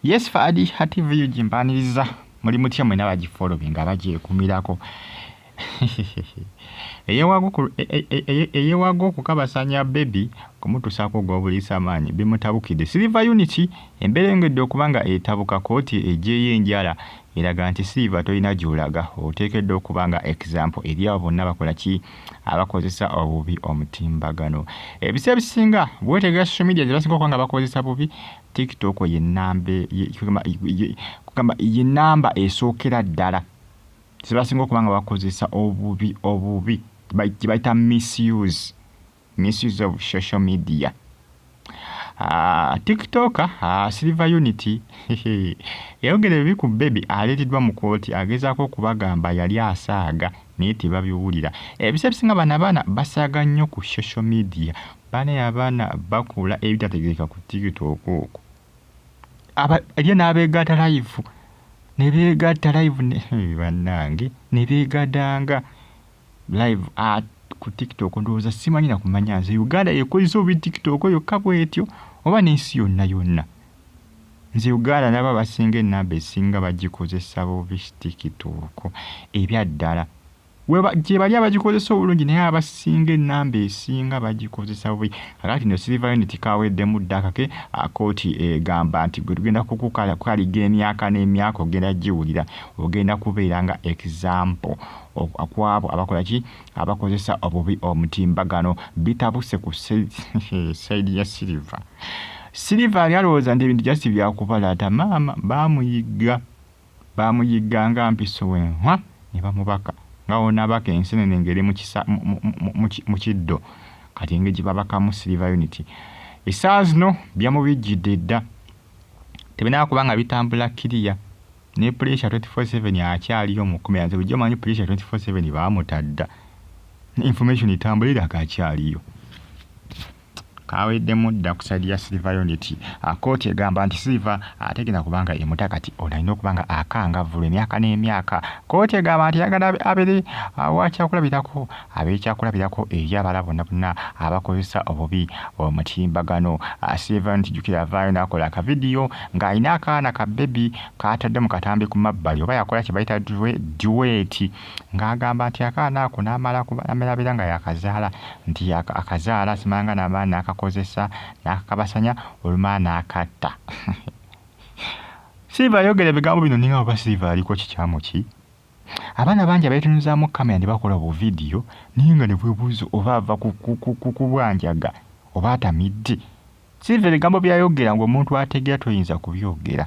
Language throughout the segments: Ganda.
Yes Fadi hati view jimbaniriza muri mutya mwena bagifollowing abagyekumirako eyewago kukabasanya baby kumutusako gwobulisa amaanyi bimutabukidde Silver Unity emberengedde okubanga etabuka kooti ejeeye enjala eraga nti Silver tolina gyolaga oteekedde okubanga example eri abo bonna bakola ki abakozesa obubi omutimbagano ebise bisinga bwetega social media zebasinga okubanga bakozesa bubi TikTok ye namba esookera ddala zibasinga okubanga bakozesa obubi kibayita misuse of social media. TikTok Silver Unity yayogera ebibi ku baby aleetiddwa mu kooti agezaako okubagamba yali asaaga naye tebabiwulira. Ebisa bisinga abaana basaaga nnyo ku social media. Abaana bakula ebitategeereka ku TikTok okwo. Eriyo n'abeegatta live bannange ne beegadanga live ku TikTok ndowooza simanyi na kumanya nze Uganda ekozesa obubi TikTok yokka bwetyo oba n'ensi yonna. Nze Uganda naba basinga enamba esinga bagikozesa bubi TikTok ebyaddala. Gye bali abagikozesa obulungi naye abasinga enamba esinga bagikozesa bubi. Kakati no Silver Unity kaweddemu ddaka ke kooti egamba nti gwe tugenda kukaliga emyaka n'emyaka ogenda giwulira ogenda kubeera nga example akwabo abakola ki abakozesa obubi omutimbagano. Bitabuse ku side ya Silver yalowooza nti ebintu just byakubalaata maama bamuyigga nga mpiso wenhwa ne bamubaka ngawo nabaka ensenene ngeri mu kiddo kati engeri babakamu Silver Unity essaawa zino byamubijjidde dda tebinaba kubanga bitambula kiriya ne pressure 24/7 akyaliyo mu Komera. Nze bujja manyi pressure 24/7 baamutadda information itambulira akakyaliyo kaweddemu dda ku side ya Silver Unity. Kooti egamba nti Silver ategenda kubanga emuta kati olina okubanga akangavula emyaka n'emyaka. Kooti egamba nti yagala abere wakyakulabirako ab'ekyakulabirako eri abala bonna abakozesa obubi omutimbagano. Silver Unity jjukira avaayo n'akola akavidiyo ng'alina akaana ka baby kaatadde mu katambi ku mabbali oba yakola kye bayita duet ng'agamba nti akaana ako n'amalabira nga yakazaala nti akazaala simanga n'amaana kozesa nakakabasanya oluma nakatta. Silver yogera ebigambo bino ninga oba Silver aliko kikyamu ki? Abaana bangi abeetunuzaamu kamera ne bakola obu vidiyo ninga ne bwebuuzo oba ava kubwanjaga oba atamidde. Silver ebigambo byayogera ng'omuntu ategeera toyinza kubyogera.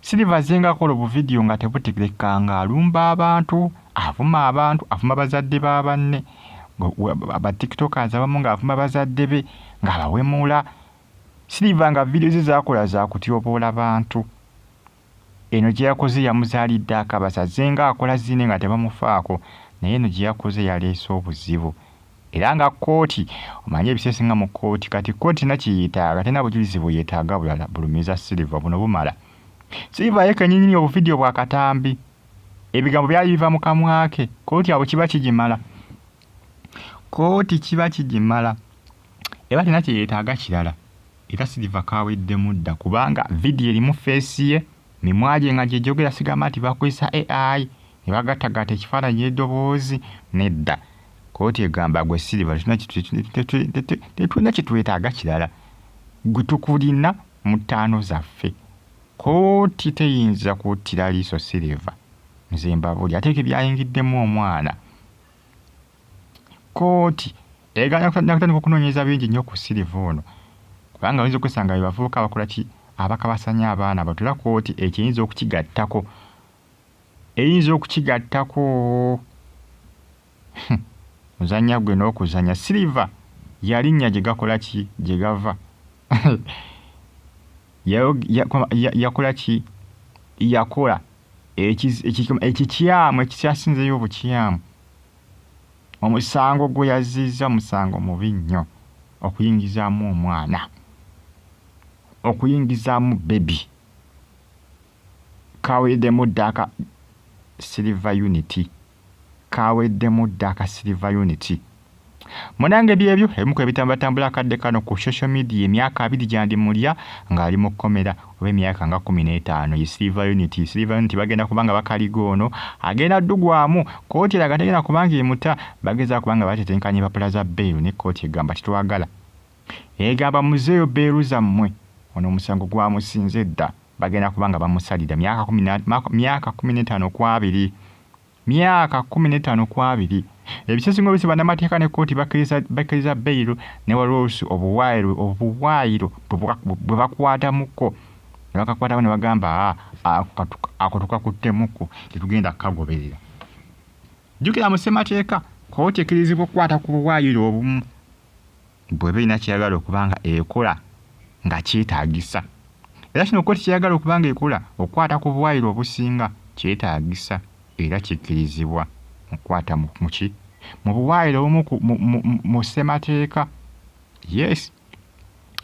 Silver azenga akola obu vidiyo nga tebutegerekeka ng'alumba abantu, avuma bazadde ba banne. Aba TikTokers abamu ng'avuma bazadde be ng'abawemula. Silver nga vidiyo ze zaakola za kutyoboola bantu. Eno gye yakoze yamuzaalidde akabasa zenga akola zine nga tebamufaako naye eno gye yakoze yaleese obuzibu. Era nga kooti omanye ebisese nga mu kooti kati kooti nakiyetaaga tena bujulizi bweyetaaga bulala bulumiza Silver buno bumala. Silver yekennyini obuvidiyo bwa katambi ebigambo byali biva mu kamwa ke kooti abo kiba kigimala. Kooti kiba kigimala eba tena kyeyetaaga kirala. Era Silver kaweddemu dda kubanga vidiyo erimu feesi ye mimwaje nga gyejogera sigamba nti bakozesa AI ne bagattagatta ekifaananyi n'eddoboozi nedda. Kooti egamba gwe Silver tetulina kitwetaaga kirala gwe tukulina mu ttaano zaffe. Kooti teyinza kuttira liiso Silver nze mbabuli ate byayingiddemu omwana. Kooti eganya kutandika okunoonyeza bingi nnyo ku Silver ono kubanga oyinza okwesanga bavubuka abakola ki abakabasanya abaana batula kooti ekiyinza okukigattako muzanya gwe n'okuzanya. Silver yalinnya gye gakola ki gye gava yakola ki yakola ekikyamu ekikyasinzeyo obukyamu. Omusango gwe yazizza musango mubi nnyo okuyingizaamu omwana okuyingizaamu baby. Kaweddemu ddaka Silver Unity Munange byebyo ebimu kwebitambatambula akadde kano ku social media emyaka 2 gyandi mulya ng'ali mu Komera oba emyaka nga 15 Silver Unity bagenda kubanga bakaligono agenda ddugwamu kooti eraga tegenda kubanga emuta bageza kubanga batetenkanye empapula za bail ne kooti egamba titwagala egamba muzeeyo bail zammwe ono omusango gwamusinze dda bagenda kubanga bamusalira myaka 15 ku 2 myaka 15 ku 2 ebisesingo bisi bannamateeka ne kooti bakkiriza bail ne waloosi obuwaayiro bwe bakwatamuko ne bakakwatamu ne bagamba ako tukakuttemuko tetugenda kukagoberera. Jjukira mu ssemateeka kooti ekkirizibwa okukwata ku buwaayiro obumu bw'eba erina kyeyagala okubanga ekola nga kyetaagisa. Era kino kooti kyeyagala okubanga ekola okukwata ku buwaayiro obusinga kyetaagisa era kikkirizibwa okukwata mu buwaayiro obumu mu ssemateeka. Yes,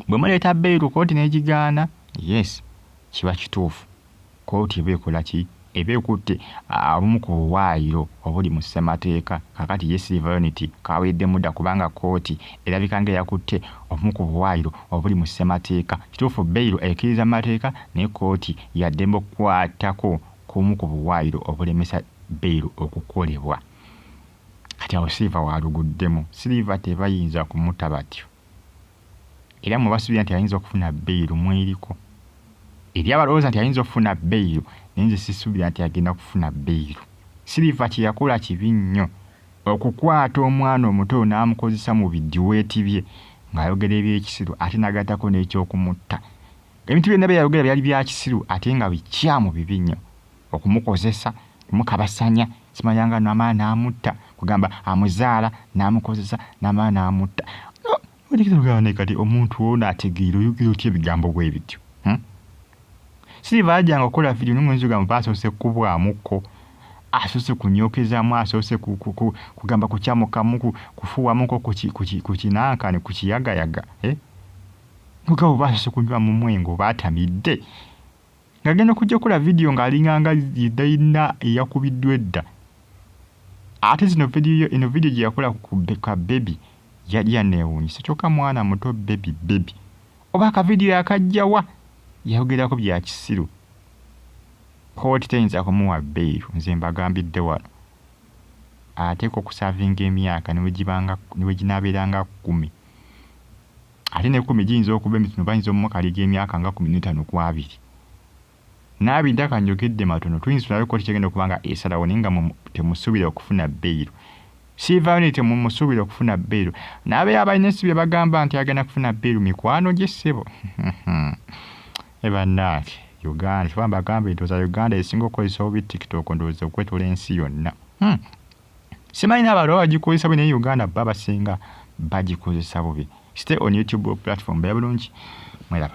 bwe muleeta bail kooti n'egigaana, yes, kiba kituufu. Kooti eba ekola ki? Eba ekutte obumu ku buwaayiro obuli mu ssemateeka. Kakati ye Silver Unity kawedde mudda kubanga kooti erabika ng'eyakutte obumu ku buwaayiro obuli mu ssemateeka. Kituufu bail ekkiriza amateeka naye kooti yaddembe okukwatako kumu ku buwaayiro obulemesa bail okukolebwa. Kati awo Silver waluguddemu. Silver tebayinza kumutta batyo. Era mu basubira nti ayinza okufuna bail mweriko. Eri abalowooza nti ayinza okufuna bail naye nze sisuubira nti agenda kufuna bail. Silver kye yakola kibi nnyo okukwata omwana omuto n'amukozesa mu bidiweeti bye ng'ayogera eby'ekisiru ate n'agattako n'ekyokumutta. Ebintu byonna bye yayogera byali bya kisiru ate nga bikyamu bibi nnyo. Okumukozesa, kumukabasanya, simanyanga n'amala n'amutta, kugamba amuzaala n'amukozesa n'amala n'amutta. Olikirugana kati omuntu ono ategeera oyogera otya ebigambo bwe bityo. Silver ajjanga okukola video n'omulenzi gwa basoose kubwamuko, asoose kunyookezaamu, asoose kugamba kukyamukamu, kufuuwamuko ku kinankane, ku kiyagayaga. Mugabo basoose kunywa mu mwengo baatamidde. Ng'agenda okujja okukola video ng'alinganga yidayina eyakubiddwa edda. Ate ino video gye yakola ku baby yali yaneewuunyisa kyokka mwana muto baby. Oba akavidiyo yakajjawa yayogerako bya kisiru. Kooti teyinza kumuwa bail, nze mbagambidde wano. Ateekwa okusavinga emyaka niwe ginaabeeranga 10. Ate ne 10 giyinza okuba emitono bayinza omukaliga emyaka nga 15 ku 2. N'abidde akanjogedde matono tuyinza tulabe kooti kyegenda okubanga esalawo naye nga temusuubira okufuna bail. Silver Unity mumusuubira okufuna bail. N'abeera abalina essuubi bagamba nti agenda kufuna bail mikwano gye ssebo. Ebannange Uganda kiba mbagambe ndowooza Uganda esinga okukozesa obubi TikTok ndowooza okwetola ensi yonna. Simanyi n'abalala bagikozesa bubi naye Uganda basinga bagikozesa bubi. Stay on YouTube platform. Bye bulungi. Mwelaba.